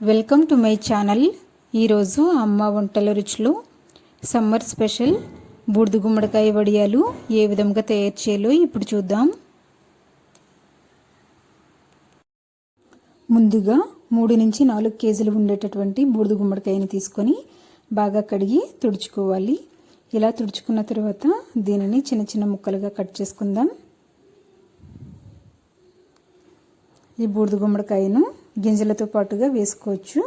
Welcome to my channel. ఈరోజు అమ్మ వంటల రుచులు సమ్మర్ స్పెషల్ బూడిద గుమ్మడికాయ వడియాలు ఏ విధంగా తయారు చేయాలో ఇప్పుడు చూద్దాం. ముందుగా 3 నుంచి 4 కేజీలు ఉండేటటువంటి బూడిద గుమ్మడికాయని తీసుకొని బాగా కడిగి తుడుచుకోవాలి. ఇలా తుడుచుకున్న తర్వాత దీనిని చిన్న చిన్న ముక్కలుగా కట్ చేసుకుందాం. ఈ బూడిద గుమ్మడికాయను గింజలతో పాటుగా వేసుకోవచ్చు.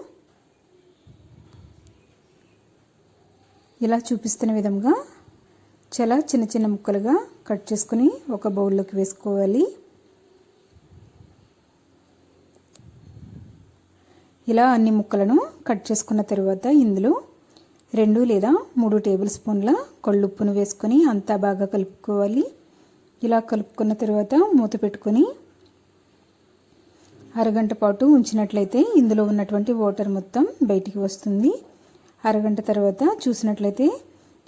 ఇలా చూపిస్తున్న విధంగా చాలా చిన్న చిన్న ముక్కలుగా కట్ చేసుకుని ఒక బౌల్లోకి వేసుకోవాలి. ఇలా అన్ని ముక్కలను కట్ చేసుకున్న తర్వాత ఇందులో 2 లేదా 3 టేబుల్ స్పూన్ల కళ్ళుప్పును వేసుకొని అంతా బాగా కలుపుకోవాలి. ఇలా కలుపుకున్న తర్వాత మూత పెట్టుకొని అరగంట పాటు ఉంచినట్లయితే ఇందులో ఉన్నటువంటి వాటర్ మొత్తం బయటికి వస్తుంది. అరగంట తర్వాత చూసినట్లయితే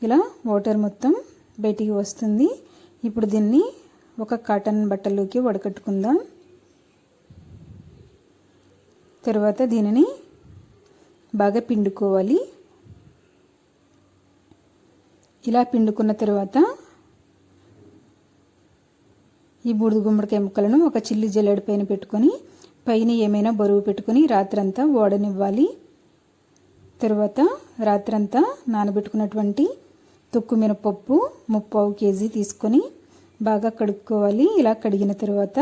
ఇలా వాటర్ మొత్తం బయటికి వస్తుంది. ఇప్పుడు దీన్ని ఒక కాటన్ బట్టలోకి వడకట్టుకుందాం. తర్వాత దీనిని బాగా పిండుకోవాలి. ఇలా పిండుకున్న తర్వాత ఈ బూడిద గుమ్మడికాయ ముక్కలను ఒక చిల్లి జల్లెడ పైన పెట్టుకొని పైన ఏమైనా బరువు పెట్టుకొని రాత్రంతా ఓడనివ్వాలి. తర్వాత రాత్రంతా నానబెట్టుకున్నటువంటి తొక్కు మినపప్పు 3/4 కేజీ తీసుకొని బాగా కడుక్కోవాలి. ఇలా కడిగిన తర్వాత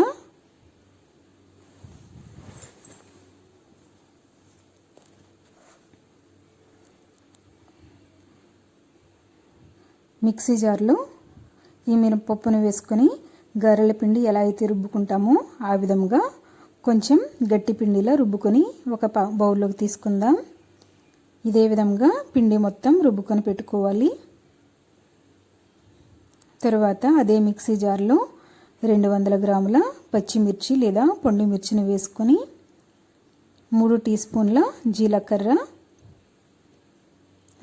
మిక్సీ జార్లో ఈ మినపప్పును వేసుకొని గారెల పిండి ఎలా అయితే రుబ్బుకుంటామో ఆ విధంగా కొంచెం గట్టి పిండిలా రుబ్బుకొని ఒక బౌల్లోకి తీసుకుందాం. ఇదే విధంగా పిండి మొత్తం రుబ్బుకొని పెట్టుకోవాలి. తర్వాత అదే మిక్సీ జార్లో 200 గ్రాముల పచ్చిమిర్చి లేదా పొండు మిర్చిని వేసుకొని 3 టీ స్పూన్ల జీలకర్ర,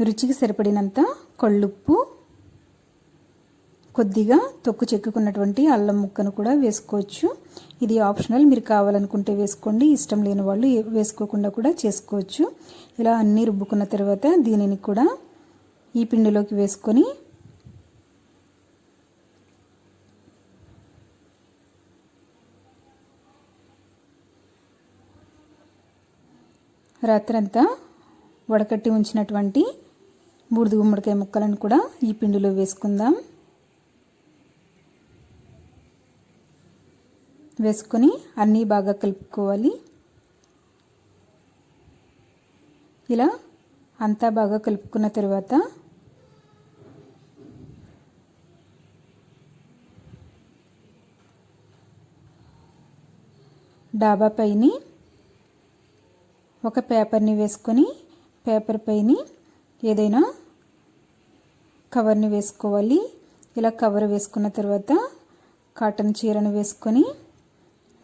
రుచికి సరిపడినంత కళ్ళుప్పు, కొద్దిగా తొక్కు చెక్కుకున్నటువంటి అల్లం ముక్కను కూడా వేసుకోవచ్చు. ఇది ఆప్షనల్, మీరు కావాలనుకుంటే వేసుకోండి, ఇష్టం లేని వాళ్ళు వేసుకోకుండా కూడా చేసుకోవచ్చు. ఇలా అన్నీ రుబ్బుకున్న తర్వాత దీనిని కూడా ఈ పిండిలోకి వేసుకొని రాత్రంతా వడకట్టి ఉంచినటువంటి బూడిద గుమ్మడికాయ ముక్కలను కూడా ఈ పిండిలో వేసుకుందాం. వేసుకొని అన్నీ బాగా కలుపుకోవాలి. ఇలా అంతా బాగా కలుపుకున్న తర్వాత డాబా పైని ఒక పేపర్ని వేసుకొని పేపర్ పైన ఏదైనా కవర్ని వేసుకోవాలి. ఇలా కవర్ వేసుకున్న తర్వాత కాటన్ చీరను వేసుకొని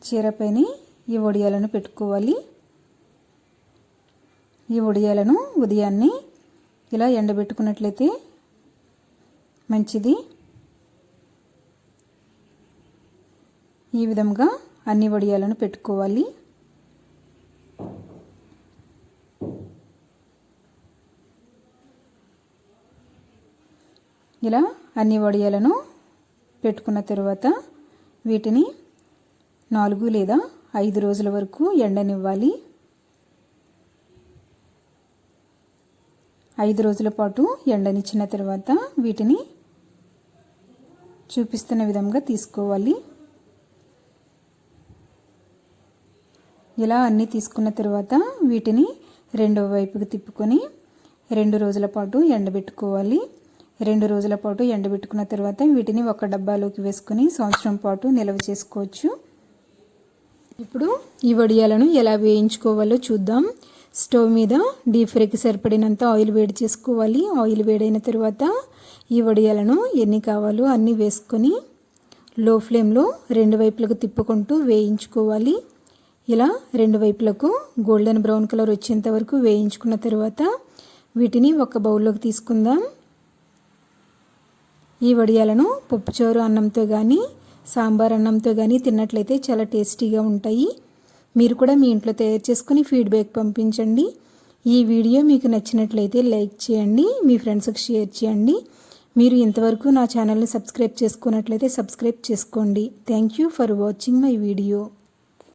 చీర పైన ఈ వడియాలను పెట్టుకోవాలి. ఈ వడియాలను ఉదయాన్నే ఇలా ఎండబెట్టుకున్నట్లయితే మంచిది. ఈ విధంగా అన్ని వడియాలను పెట్టుకోవాలి. ఇలా అన్ని వడియాలను పెట్టుకున్న తర్వాత వీటిని 4 లేదా 5 రోజుల వరకు ఎండనివ్వాలి. 5 రోజుల పాటు ఎండనిచ్చిన తర్వాత వీటిని చూపిస్తున్న విధంగా తీసుకోవాలి. ఇలా అన్నీ తీసుకున్న తర్వాత వీటిని రెండవ వైపుకి తిప్పుకొని 2 రోజుల పాటు ఎండబెట్టుకోవాలి. 2 రోజుల పాటు ఎండబెట్టుకున్న తర్వాత వీటిని ఒక డబ్బాలోకి వేసుకొని సంవత్సరం పాటు నిల్వ చేసుకోవచ్చు. ఇప్పుడు ఈ వడియాలను ఎలా వేయించుకోవాలో చూద్దాం. స్టవ్ మీద డీప్ ఫ్రైకి సరిపడినంత ఆయిల్ వేడి చేసుకోవాలి. ఆయిల్ వేడైన తర్వాత ఈ వడియాలను ఎన్ని కావాలో అన్నీ వేసుకొని లో ఫ్లేమ్లో 2 వైపులకు తిప్పుకుంటూ వేయించుకోవాలి. ఇలా 2 వైపులకు గోల్డెన్ బ్రౌన్ కలర్ వచ్చేంత వరకు వేయించుకున్న తర్వాత వీటిని ఒక బౌల్లోకి తీసుకుందాం. ఈ వడియాలను పప్పుచారు అన్నంతో కానీ సాంబార్ అన్నంతో కానీ తిన్నట్లయితే చాలా టేస్టీగా ఉంటాయి. మీరు కూడా మీ ఇంట్లో తయారు చేసుకుని ఫీడ్బ్యాక్ పంపించండి. ఈ వీడియో మీకు నచ్చినట్లయితే లైక్ చేయండి, మీ ఫ్రెండ్స్కి షేర్ చేయండి. మీరు ఇంతవరకు నా ఛానల్ని సబ్స్క్రైబ్ చేసుకున్నట్లయితే సబ్స్క్రైబ్ చేసుకోండి. Thank you for watching my video.